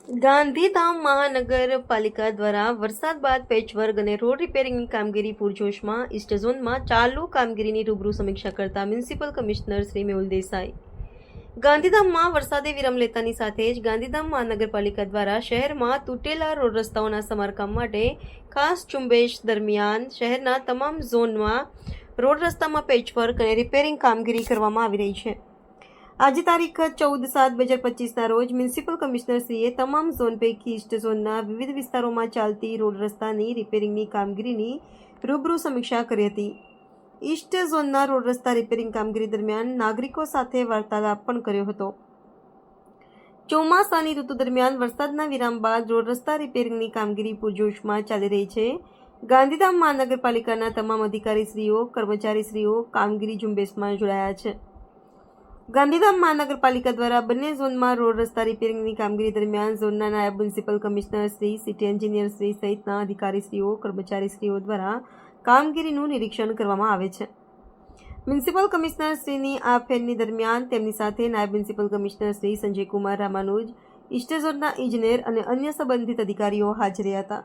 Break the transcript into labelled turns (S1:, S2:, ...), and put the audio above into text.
S1: ગાંધીધામ મહાનગરપાલિકા દ્વારા વરસાદ બાદ પેચવર્ક અને રોડ રિપેરિંગની કામગીરી પૂરજોશમાં. ઈસ્ટ ઝોનમાં ચાલુ કામગીરીની રૂબરૂ સમીક્ષા કરતા મ્યુનિસિપલ કમિશનર શ્રી મેહુલ દેસાઈ. ગાંધીધામમાં વરસાદે વિરામ લેતાની સાથે જ ગાંધીધામ મહાનગરપાલિકા દ્વારા શહેરમાં તૂટેલા રોડ રસ્તાઓના સમારકામ માટે ખાસ ઝુંબેશ દરમિયાન શહેરના તમામ ઝોનમાં રોડ રસ્તામાં પેચવર્ક અને રિપેરિંગ કામગીરી કરવામાં આવી રહી છે. આજે તારીખ 14/7/2025ના રોજ મ્યુનિસિપલ કમિશનરશ્રીએ તમામ ઝોન પૈકી ઈસ્ટ ઝોનના વિવિધ વિસ્તારોમાં ચાલતી રોડ રસ્તાની રિપેરિંગની કામગીરીની રૂબરૂ સમીક્ષા કરી હતી. ઈસ્ટ ઝોનના રોડ રસ્તા રિપેરિંગ કામગીરી દરમિયાન નાગરિકો સાથે વાર્તાલાપ પણ કર્યો હતો. ચોમાસાની ઋતુ દરમિયાન વરસાદના વિરામ બાદ રોડ રસ્તા રિપેરિંગની કામગીરી પૂરજોશમાં ચાલી રહી છે. ગાંધીધામ મહાનગરપાલિકાના તમામ અધિકારીશ્રીઓ, કર્મચારીશ્રીઓ કામગીરી ઝુંબેશમાં જોડાયા છે. ગાંધીધામ મહાનગરપાલિકા દ્વારા બંને ઝોનમાં રોડ રસ્તા રિપેરિંગની કામગીરી દરમિયાન ઝોનના નાયબ municipal commissioner Shri, city engineer Shri સહિતના અધિકારીશ્રીઓ, કર્મચારીશ્રીઓ દ્વારા કામગીરીનું નિરીક્ષણ કરવામાં આવે છે. મ્યુનિસિપલ કમિશનર શ્રીની આ ફેરની દરમિયાન તેમની સાથે નાયબ municipal commissioner Shri Sanjay Kumar Ramanuj, East ઝોનના ઇજનેર અને અન્ય સંબંધિત અધિકારીઓ હાજર હતા.